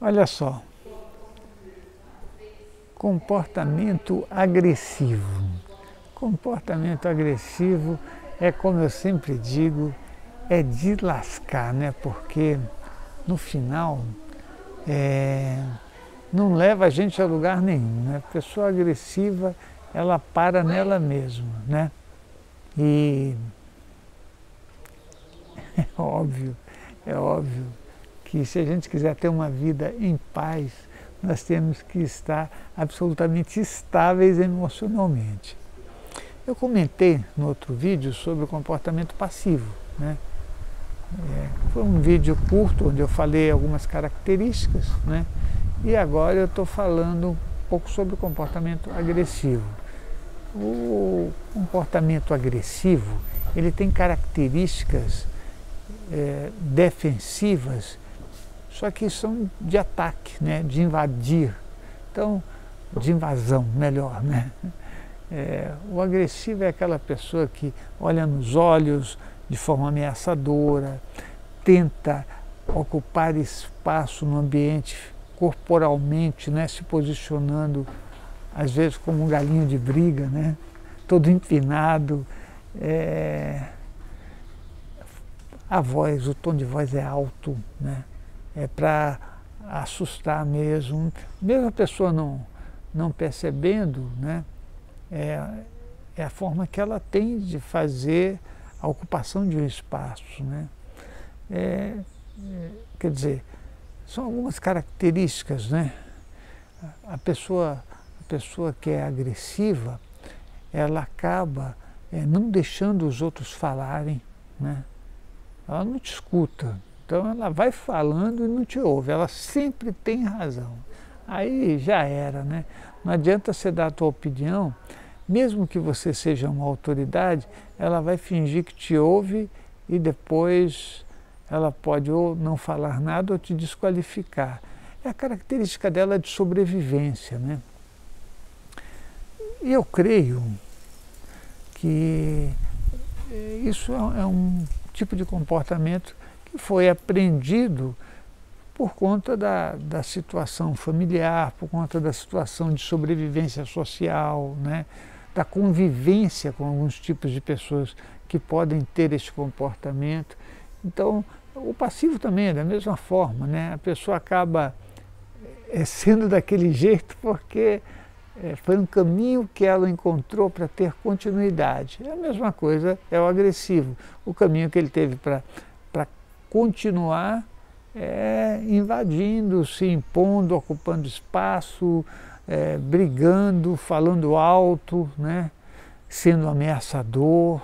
Olha só, comportamento agressivo. Comportamento agressivo é, como eu sempre digo, é de lascar, né? Porque no final não leva a gente a lugar nenhum, né? A pessoa agressiva, ela para nela mesma, né? E é óbvio que se a gente quiser ter uma vida em paz, nós temos que estar absolutamente estáveis emocionalmente. Eu comentei no outro vídeo sobre o comportamento passivo, né? Foi um vídeo curto onde eu falei algumas características, né? E agora eu estou falando um pouco sobre o comportamento agressivo. O comportamento agressivo, ele tem características defensivas, só que são de ataque, né? De invadir, então, de invasão, melhor, né? O agressivo é aquela pessoa que olha nos olhos de forma ameaçadora, tenta ocupar espaço no ambiente corporalmente, né, se posicionando, às vezes como um galinho de briga, né, todo empinado. A voz, o tom de voz é alto, né, é para assustar mesmo. Mesmo a pessoa não percebendo, né, é a forma que ela tem de fazer a ocupação de um espaço, né? Quer dizer, são algumas características, né? A pessoa que é agressiva, ela acaba não deixando os outros falarem, né? Ela não te escuta, então ela vai falando e não te ouve, ela sempre tem razão. Aí já era, né? Não adianta você dar a tua opinião, mesmo que você seja uma autoridade, ela vai fingir que te ouve e depois ela pode ou não falar nada ou te desqualificar. É a característica dela de sobrevivência, né? E eu creio que isso é um tipo de comportamento que foi aprendido por conta da situação familiar, por conta da situação de sobrevivência social, né? Da convivência com alguns tipos de pessoas que podem ter esse comportamento. Então, o passivo também é da mesma forma, né? A pessoa acaba sendo daquele jeito porque foi um caminho que ela encontrou para ter continuidade. É a mesma coisa, é o agressivo. O caminho que ele teve para continuar invadindo, se impondo, ocupando espaço, brigando, falando alto, né? Sendo ameaçador.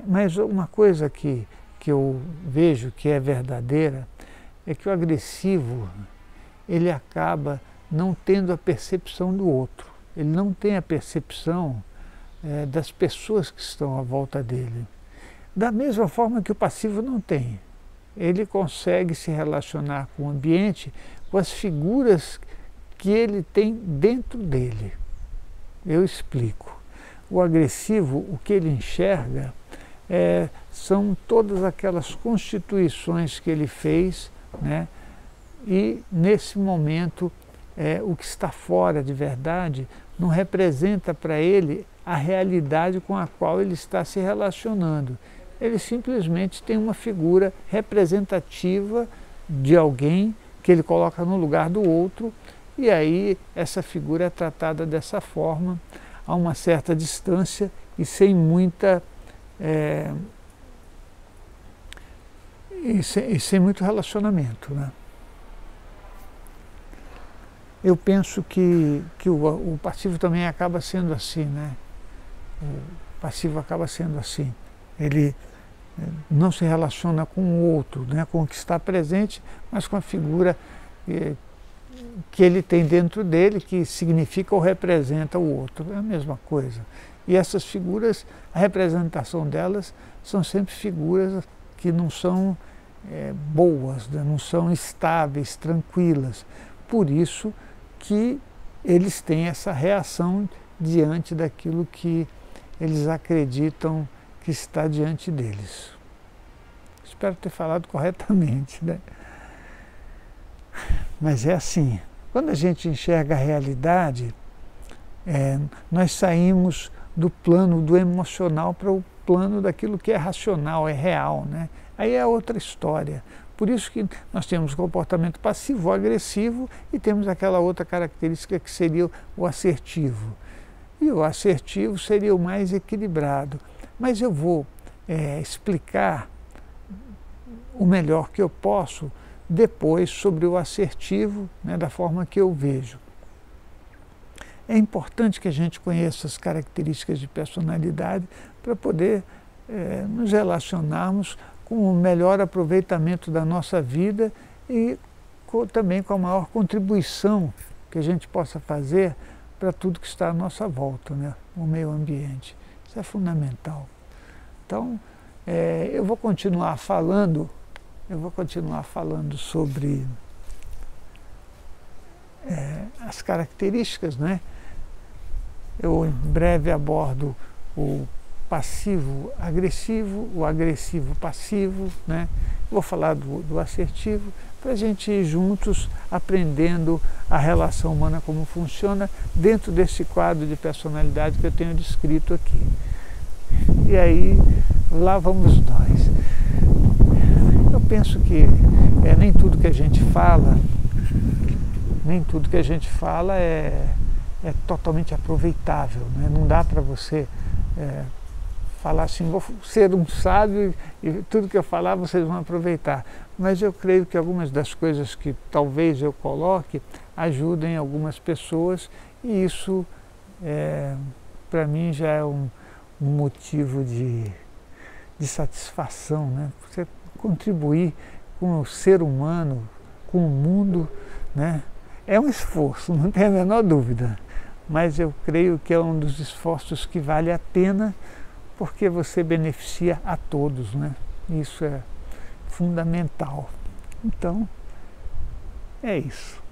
Mas uma coisa que eu vejo que é verdadeira é que o agressivo, ele acaba não tendo a percepção do outro. Ele não tem a percepção das pessoas que estão à volta dele. Da mesma forma que o passivo não tem. Ele consegue se relacionar com o ambiente, com as figuras que ele tem dentro dele. Eu explico. O agressivo, o que ele enxerga, são todas aquelas constituições que ele fez, né? E nesse momento o que está fora de verdade não representa para ele a realidade com a qual ele está se relacionando. Ele simplesmente tem uma figura representativa de alguém que ele coloca no lugar do outro, e aí essa figura é tratada dessa forma, a uma certa distância e sem muita sem muito relacionamento, né? Eu penso que o passivo também acaba sendo assim, né? O passivo acaba sendo assim. Ele não se relaciona com o outro, né? Com o que está presente, mas com a figura que ele tem dentro dele, que significa ou representa o outro. É a mesma coisa. E essas figuras, a representação delas são sempre figuras que não são boas, né? Não são estáveis, tranquilas. Por isso que eles têm essa reação diante daquilo que eles acreditam que está diante deles. Espero ter falado corretamente, né? Mas é assim, quando a gente enxerga a realidade, nós saímos do plano do emocional para o plano daquilo que é racional, é real, né? Aí é outra história. Por isso que nós temos o comportamento passivo, agressivo, e temos aquela outra característica que seria o assertivo. E o assertivo seria o mais equilibrado. Mas eu vou explicar o melhor que eu posso depois sobre o assertivo, né, da forma que eu vejo. É importante que a gente conheça as características de personalidade para poder nos relacionarmos com o melhor aproveitamento da nossa vida e também com a maior contribuição que a gente possa fazer para tudo que está à nossa volta, né? O meio ambiente. Isso é fundamental. Então, eu vou continuar falando sobre as características, né? Eu em breve abordo o passivo-agressivo, o agressivo-passivo, né? Vou falar do assertivo, para a gente ir juntos aprendendo a relação humana, como funciona, dentro desse quadro de personalidade que eu tenho descrito aqui. E aí, lá vamos nós. Eu penso que nem tudo que a gente fala é totalmente aproveitável, né? Não dá para você falar assim, vou ser um sábio e tudo que eu falar vocês vão aproveitar. Mas eu creio que algumas das coisas que talvez eu coloque ajudem algumas pessoas, e isso para mim já é um motivo de satisfação, né? Você contribuir com o ser humano, com o mundo, né? É um esforço, não tem a menor dúvida, mas eu creio que é um dos esforços que vale a pena, porque você beneficia a todos, né? Isso é fundamental. Então, é isso.